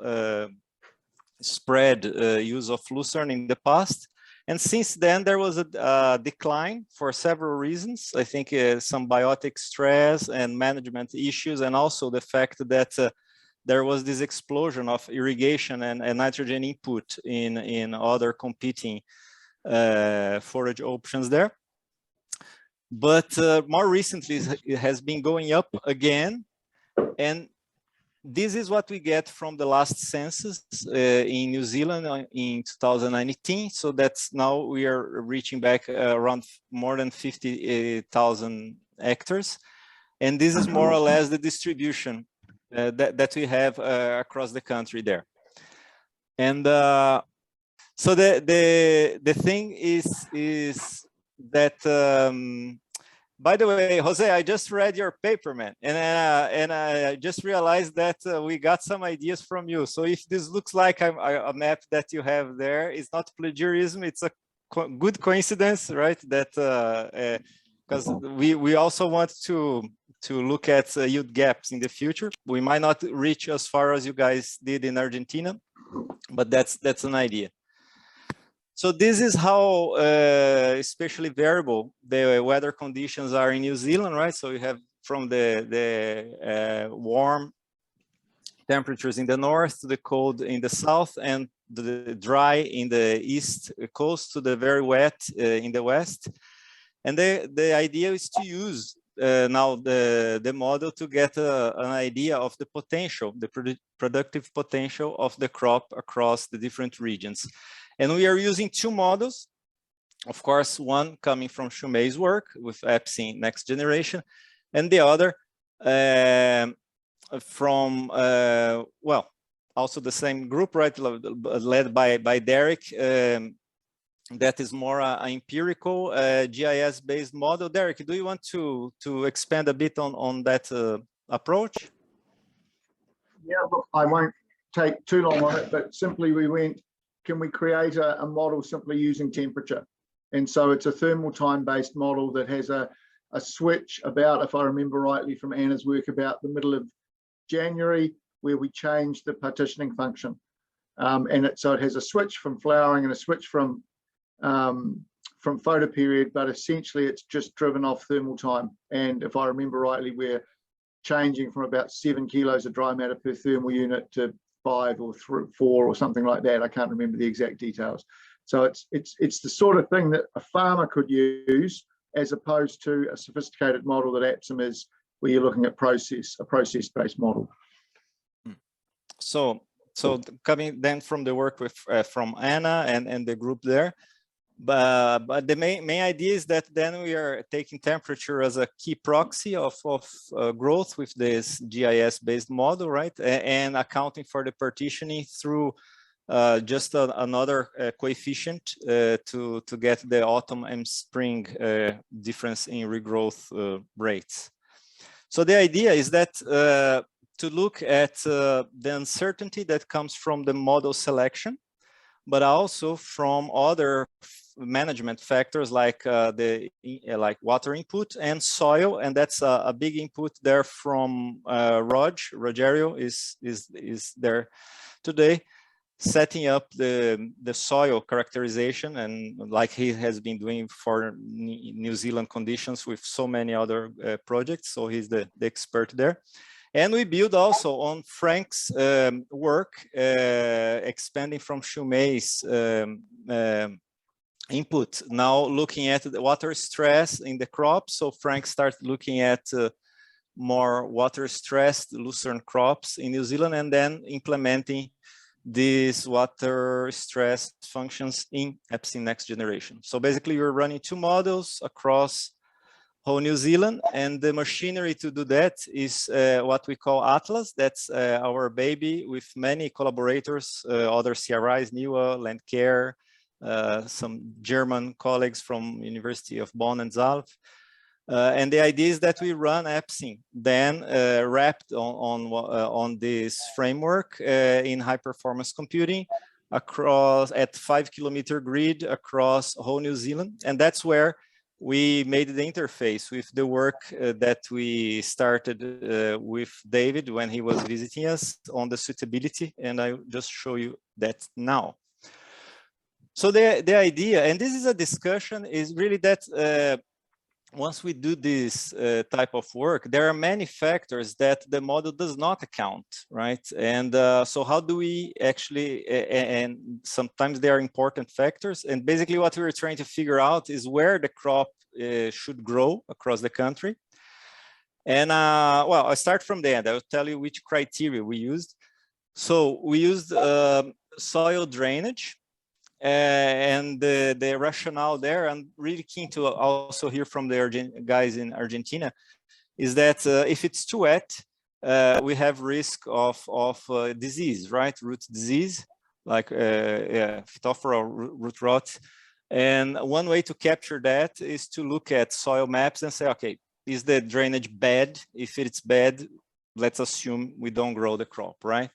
Speaker 7: spread use of lucerne in the past. And since then, there was a decline for several reasons. I think some biotic stress and management issues, and also the fact that there was this explosion of irrigation and nitrogen input in other competing forage options there. But more recently, it has been going up again. And this is what we get from the last census in New Zealand in 2019. So that's now we are reaching back around more than 50,000 hectares. And this is more or less the distribution that we have across the country there. And so the thing is that, by the way, Jose, I just read your paper, man, and I just realized that we got some ideas from you. So if this looks like a map that you have there, it's not plagiarism, it's a good coincidence, right? That because we also want to look at yield gaps in the future. We might not reach as far as you guys did in Argentina, but that's an idea. So this is how especially variable the weather conditions are in New Zealand, right? So you have from the warm temperatures in the north to the cold in the south, and the dry in the east coast to the very wet in the west. And the idea is to use now the model to get an idea of the potential, the productive potential of the crop across the different regions. And we are using two models, of course, one coming from Xiumei's work with APSIM NextGen, and the other from, well, also the same group, right, led by Derek, that is more an empirical GIS-based model. Derek, do you want to expand a bit on that approach?
Speaker 1: Yeah, look, I won't take too long on it, but simply we went, can we create a model simply using temperature? And so it's a thermal time-based model that has a switch about, if I remember rightly from Anna's work, about the middle of January, where we changed the partitioning function. And so it has a switch from flowering and a switch from photoperiod, but essentially it's just driven off thermal time. And if I remember rightly, we're changing from about 7 kilos of dry matter per thermal unit to 5 or 4 or something like that. I can't remember the exact details. So it's the sort of thing that a farmer could use, as opposed to a sophisticated model that APSIM is, where you're looking at a process-based model.
Speaker 7: So coming then from the work with from Anna and the group there, but the main idea is that then we are taking temperature as a key proxy of growth with this GIS-based model, right? And accounting for the partitioning through just another coefficient to get the autumn and spring difference in regrowth rates. So the idea is that to look at the uncertainty that comes from the model selection, but also from other management factors like like water input and soil, and that's a big input there from Rogerio is there today, setting up the soil characterization, and like he has been doing for New Zealand conditions with so many other projects, so he's the expert there. And we build also on Frank's work, expanding from Xiumei's input, now looking at the water stress in the crop. So Frank started looking at more water stressed Lucerne crops in New Zealand, and then implementing these water stress functions in APSIM NextGen. So basically you're running two models across whole New Zealand, and the machinery to do that is what we call Atlas. That's our baby with many collaborators, other CRIs, NIWA, Landcare, some German colleagues from University of Bonn and Zalf. And the idea is that we run APSIM, then wrapped on this framework in high performance computing across at 5 kilometer grid across whole New Zealand. And that's where we made the interface with the work that we started with David when he was visiting us on the suitability. And I just show you that now. So the idea, and this is a discussion, is really that once we do this type of work, there are many factors that the model does not account, right? And so how do we actually, and sometimes they are important factors, and basically what we're trying to figure out is where the crop should grow across the country. And well, I'll start from the end. I'll tell you which criteria we used. So we used soil drainage, and the rationale there, I'm really keen to also hear from the guys in Argentina, is that if it's too wet, we have risk of disease, right? Root disease, like Phytophthora root rot. And one way to capture that is to look at soil maps and say, okay, is the drainage bad? If it's bad, let's assume we don't grow the crop, right?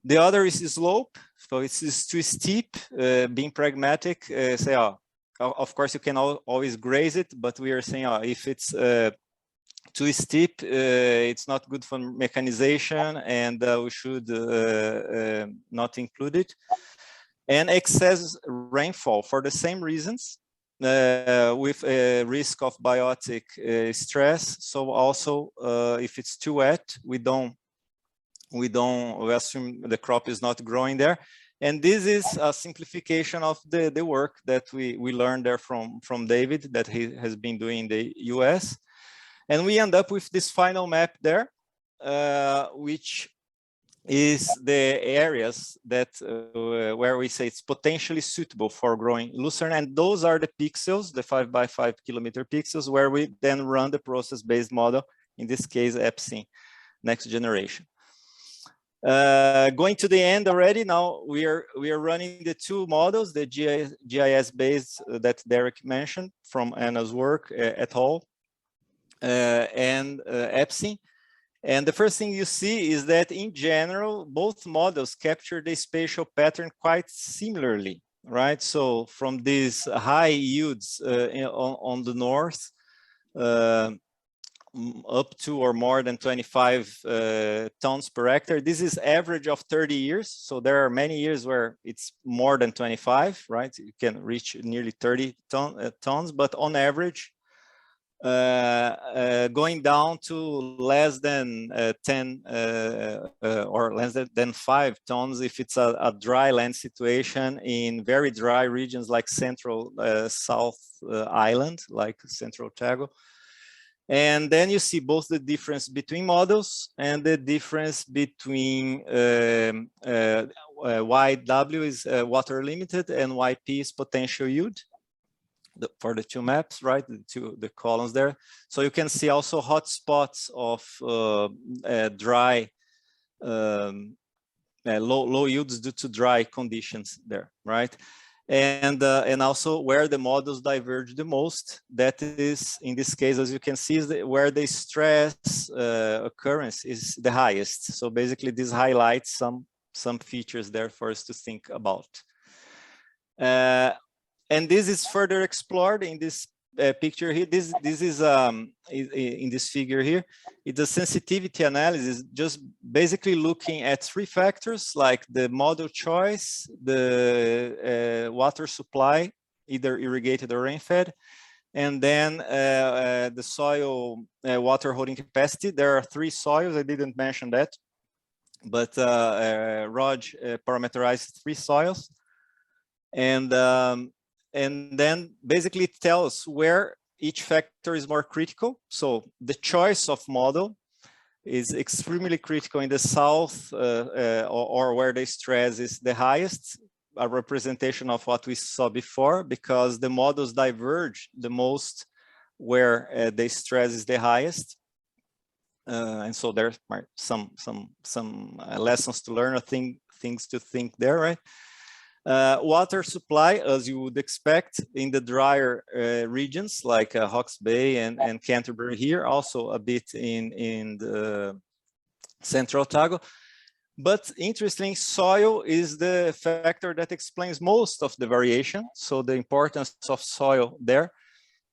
Speaker 7: The other is slope. So it's too steep, being pragmatic, say, oh, of course you can always graze it, but we are saying, oh, if it's too steep, it's not good for mechanization, and we should not include it. And excess rainfall for the same reasons, with a risk of biotic stress. So also, if it's too wet, we assume the crop is not growing there. And this is a simplification of the work that we learned there from David, that he has been doing in the US. And we end up with this final map there, which is the areas that where we say it's potentially suitable for growing lucerne. And those are the pixels, the 5 by 5 kilometer pixels, where we then run the process-based model, in this case, APSIM next generation. Going to the end already, now we are running the two models, the GIS-based that Derek mentioned from Anna's work et al. And APSIM. And the first thing you see is that in general, both models capture the spatial pattern quite similarly, right? So from these high yields on the north, up to or more than 25 tons per hectare. This is average of 30 years. So there are many years where it's more than 25, right? You can reach nearly 30 tons, but on average, going down to less than 10 or less than 5 tons if it's a dry land situation in very dry regions like central South Island, like Central Otago. And then you see both the difference between models and the difference between YW is water limited and YP is potential yield. For the two maps, right, the columns there. So you can see also hotspots of dry, low yields due to dry conditions there, right? And also where the models diverge the most, that is, in this case, as you can see, is where the stress occurrence is the highest. So basically this highlights some features there for us to think about. And this is further explored in this picture here. This is in this figure here. It's a sensitivity analysis, just basically looking at 3 factors like the model choice, the water supply, either irrigated or rain-fed, and then the soil water holding capacity. There are 3 soils. I didn't mention that, but Raj parameterized 3 soils, and then basically it tells where each factor is more critical. So the choice of model is extremely critical in the south or where the stress is the highest, a representation of what we saw before, because the models diverge the most where the stress is the highest. And so there are some lessons to learn, things to think there, right? Water supply, as you would expect in the drier regions like Hawke's Bay and Canterbury here, also a bit in the Central Otago. But interesting, soil is the factor that explains most of the variation. So the importance of soil there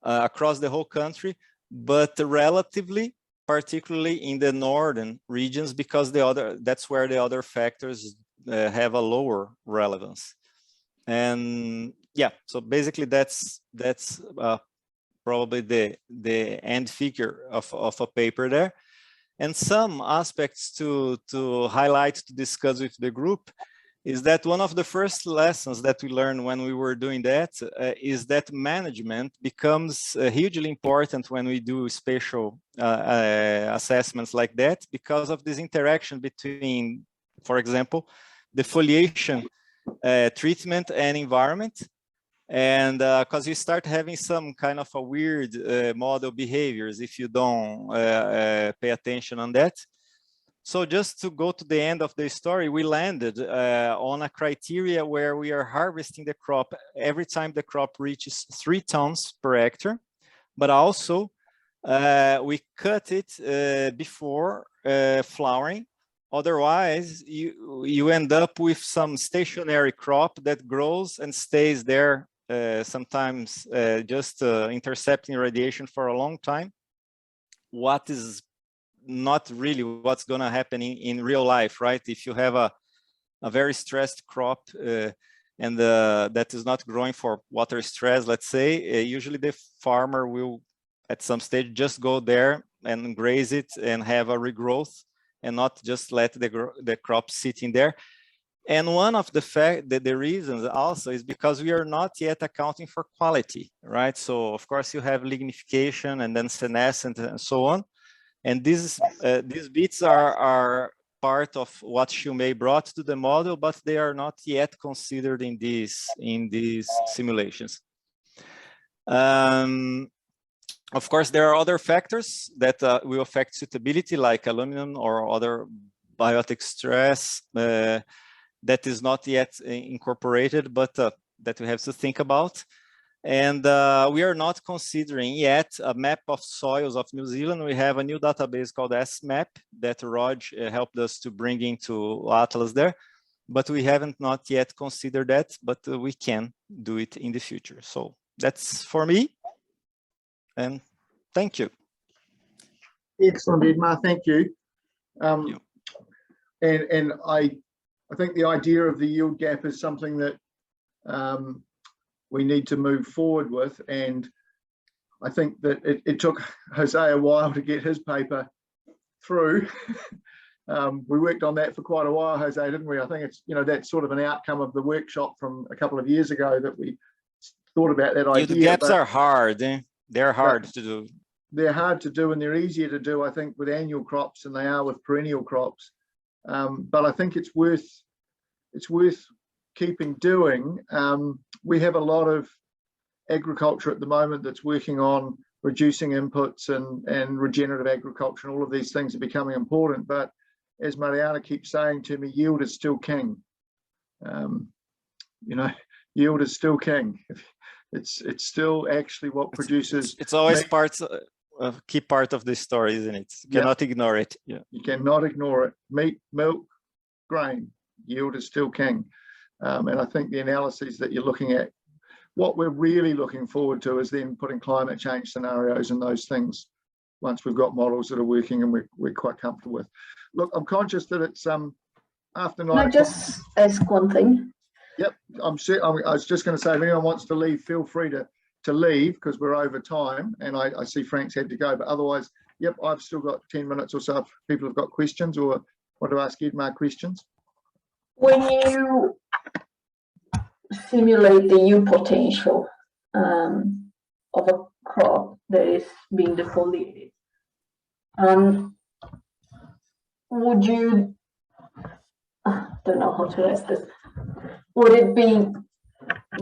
Speaker 7: across the whole country, but relatively, particularly in the northern regions, because that's where the other factors have a lower relevance. And yeah, so basically that's probably the end figure of a paper there. And some aspects to highlight, to discuss with the group is that one of the first lessons that we learned when we were doing that is that management becomes hugely important when we do spatial assessments like that, because of this interaction between, for example, the foliation treatment and environment. And because you start having some kind of a weird model behaviors if you don't pay attention on that. So just to go to the end of the story, we landed on a criteria where we are harvesting the crop every time the crop reaches 3 tons per hectare, but also we cut it before flowering. Otherwise, you end up with some stationary crop that grows and stays there, sometimes just intercepting radiation for a long time. What is not really what's going to happen in real life, right? If you have a very stressed crop and that is not growing for water stress, let's say, usually the farmer will at some stage just go there and graze it and have a regrowth and not just let the crop sitting there. And one of the reasons also is because we are not yet accounting for quality, right? So of course you have lignification and then senescent and so on. And these bits are part of what Xiumei brought to the model, but they are not yet considered in these simulations. Of course, there are other factors that will affect suitability, like aluminum or other biotic stress that is not yet incorporated, but that we have to think about. And we are not considering yet a map of soils of New Zealand. We have a new database called SMAP that Rog helped us to bring into Atlas there, but we haven't not yet considered that, but we can do it in the future. So that's for me, and thank you.
Speaker 1: Excellent, Edmar, thank you. And I think the idea of the yield gap is something that we need to move forward with, and I think that it took Jose a while to get his paper through. We worked on that for quite a while, Jose, didn't we? I think it's, you know, that's sort of an outcome of the workshop from a couple of years ago that we thought about that idea.
Speaker 7: The gaps are hard. They're hard to do.
Speaker 1: They're hard to do, and they're easier to do, I think, with annual crops than they are with perennial crops. But I think it's worth keeping doing. We have a lot of agriculture at the moment that's working on reducing inputs and regenerative agriculture, and all of these things are becoming important. But as Mariana keeps saying to me, yield is still king. You know, yield is still king. It's still actually what produces.
Speaker 7: It's always a key part of the story, isn't it? You cannot ignore it. Yeah,
Speaker 1: you cannot ignore it. Meat, milk, grain, yield is still king. And I think the analyses that you're looking at, what we're really looking forward to is then putting climate change scenarios and those things once we've got models that are working and we're quite comfortable with. Look, I'm conscious that it's after 9 o'clock.
Speaker 5: Can I just ask one thing?
Speaker 1: Yep, I was just going to say, if anyone wants to leave, feel free to leave, because we're over time, and I see Frank's had to go, but otherwise, yep, I've still got 10 minutes or so if people have got questions or want to ask Edmar questions.
Speaker 5: When you simulate the yield potential of a crop that is being defoliated, would you, I don't know how to ask this, would it be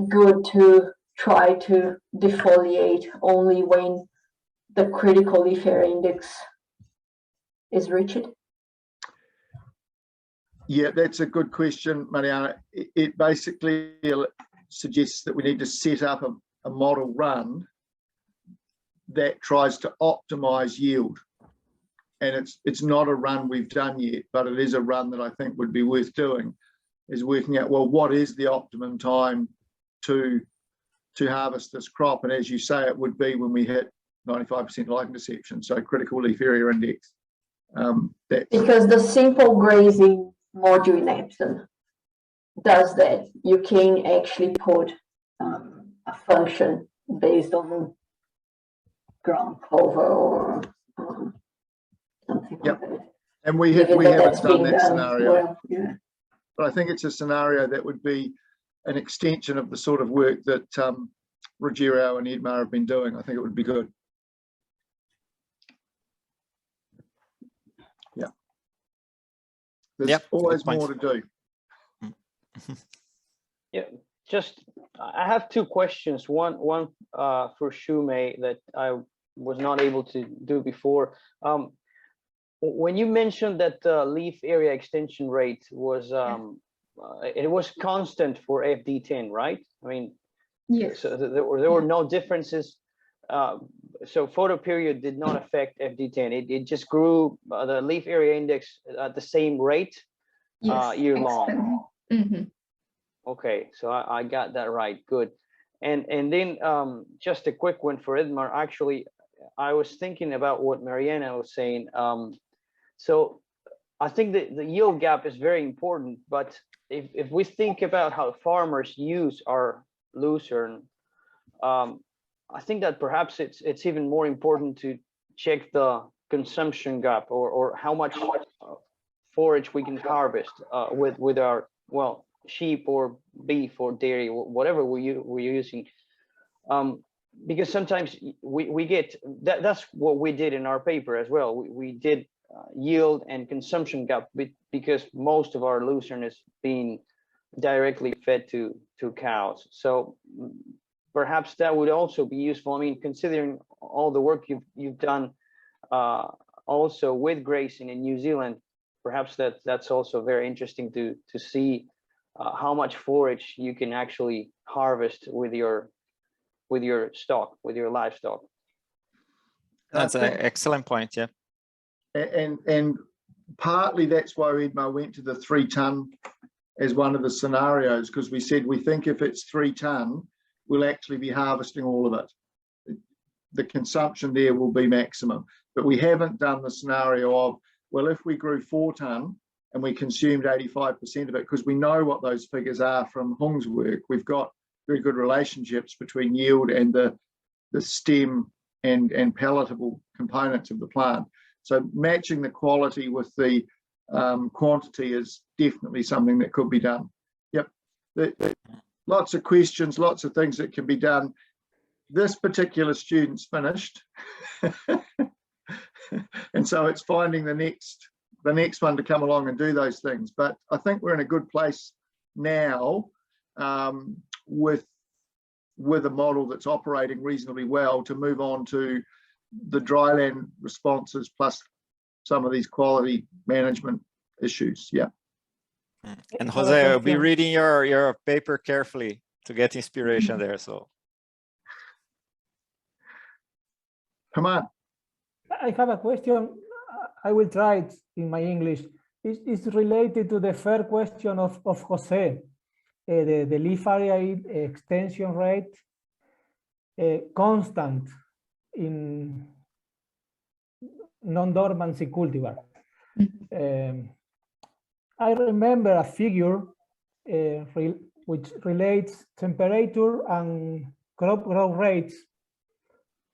Speaker 5: good to try to defoliate only when the critical leaf area index is reached?
Speaker 1: Yeah, that's a good question, Mariana. It basically suggests that we need to set up a model run that tries to optimize yield. And it's not a run we've done yet, but it is a run that I think would be worth doing, is working out, well, what is the optimum time to harvest this crop? And as you say, it would be when we hit 95% light interception, so critical leaf area index.
Speaker 5: Because the simple grazing module in APSIM does that. You can actually put a function based on ground cover or something like that.
Speaker 1: And we haven't done that scenario.
Speaker 5: Well, yeah.
Speaker 1: But I think it's a scenario that would be an extension of the sort of work that Rogério and Edmar have been doing. I think it would be good. Yeah. There's always more to do.
Speaker 8: Yeah, just I have two questions. One for Xiumei that I was not able to do before. When you mentioned that the leaf area extension rate was it was constant for FD10, right? I mean,
Speaker 2: Yes.
Speaker 8: so there were no differences. So photoperiod did not affect FD10. It just grew the leaf area index at the same rate year long.
Speaker 2: Mm-hmm.
Speaker 8: Okay, so I got that right. Good. And then just a quick one for Edmar. Actually, I was thinking about what Mariana was saying. So I think that the yield gap is very important, but if we think about how farmers use our lucerne, I think that perhaps it's even more important to check the consumption gap or how much forage we can harvest with our, well, sheep or beef or dairy, whatever we're using. Because sometimes we get, that's what we did in our paper as well. We did yield and consumption gap because most of our lucerne is being directly fed to cows. So perhaps that would also be useful. I mean, considering all the work you've done also with grazing in New Zealand, perhaps that's also very interesting to see how much forage you can actually harvest with your stock, with your livestock.
Speaker 7: That's an excellent point. Yeah.
Speaker 1: And partly that's why Edmar went to the 3 ton as one of the scenarios, because we said we think if it's 3 ton, we'll actually be harvesting all of it. The consumption there will be maximum, but we haven't done the scenario of, well, if we grew 4 ton and we consumed 85% of it, because we know what those figures are from Hung's work. We've got very good relationships between yield and the stem and palatable components of the plant. So matching the quality with the quantity is definitely something that could be done. Yep. Lots of questions, lots of things that can be done. This particular student's finished. And so it's finding the next one to come along and do those things. But I think we're in a good place now with a model that's operating reasonably well to move on to the dryland responses plus some of these quality management issues. Yeah.
Speaker 7: And Jose, I'll be reading your paper carefully to get inspiration there. So
Speaker 1: come on.
Speaker 3: I have a question. I will try it in my English. It's related to the first question of Jose, the leaf area extension rate, constant in non-dormancy cultivar. I remember a figure which relates temperature and crop growth rates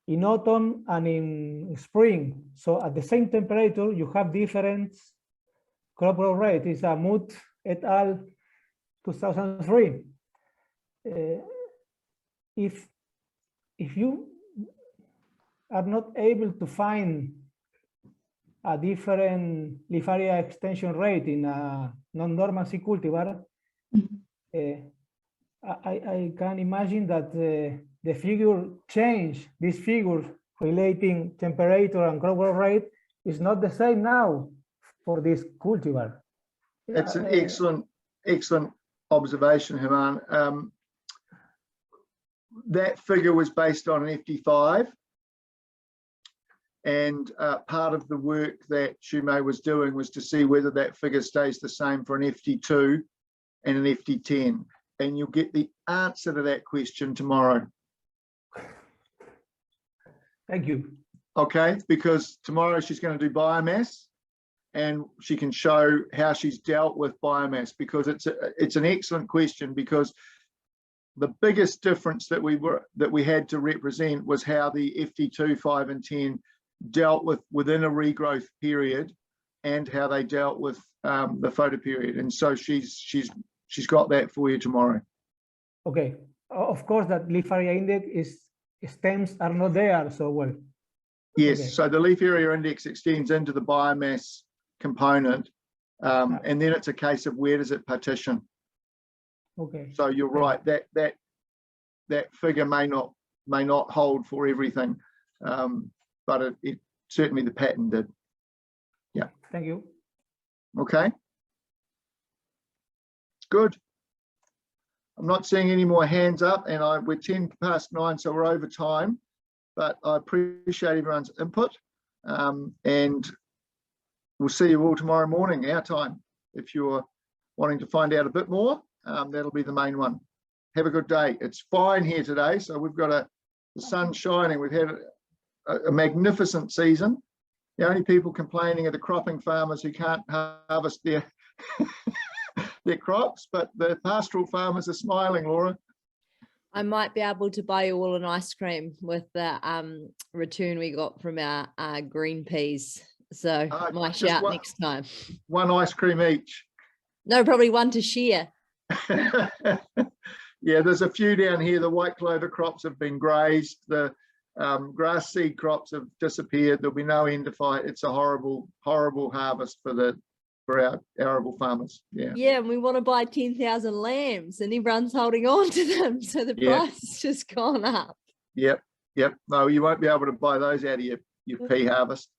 Speaker 3: in autumn and in spring. So at the same temperature, you have different crop growth rate. It's a Muth et al. 2003. If you are not able to find a different leaf area extension rate in a non-dormancy cultivar, I can imagine that the figure change, this figure relating temperature and crop growth rate is not the same now for this cultivar.
Speaker 1: That's an excellent observation, Herman. That figure was based on an FD5, and part of the work that Xiumei was doing was to see whether that figure stays the same for an FD2 and an FD10, and you'll get the answer to that question tomorrow.
Speaker 3: Thank you.
Speaker 1: Okay, because tomorrow she's going to do biomass, and she can show how she's dealt with biomass, because it's an excellent question, because the biggest difference that we had to represent was how the FD2, 5 and 10 dealt with within a regrowth period and how they dealt with the photoperiod. And so she's got that for you tomorrow.
Speaker 3: Okay. Of course, that leaf area index is stems are not there, so well.
Speaker 1: Yes,
Speaker 3: Okay.
Speaker 1: so the leaf area index extends into the biomass component, and then it's a case of where does it partition.
Speaker 3: Okay.
Speaker 1: So you're right, that figure may not hold for everything, but it certainly the pattern did. Yeah.
Speaker 3: Thank you.
Speaker 1: Okay. Good. I'm not seeing any more hands up, and we're 9:10, so we're over time. But I appreciate everyone's input, and we'll see you all tomorrow morning, our time. If you're wanting to find out a bit more, that'll be the main one. Have a good day. It's fine here today, so we've got the sun shining. We've had a magnificent season. The only people complaining are the cropping farmers who can't harvest their their crops, but the pastoral farmers are smiling, Laura.
Speaker 9: I might be able to buy you all an ice cream with the return we got from our green peas. So my shout next time.
Speaker 1: One ice cream each.
Speaker 9: No, probably one to share.
Speaker 1: Yeah, there's a few down here. The white clover crops have been grazed. The grass seed crops have disappeared. There'll be no end to fight. It's a horrible, horrible harvest for our arable farmers. Yeah.
Speaker 9: Yeah, and we want to buy 10,000 lambs, and everyone's holding on to them, so the price has just gone up.
Speaker 1: Yep. No, you won't be able to buy those out of your pea harvest.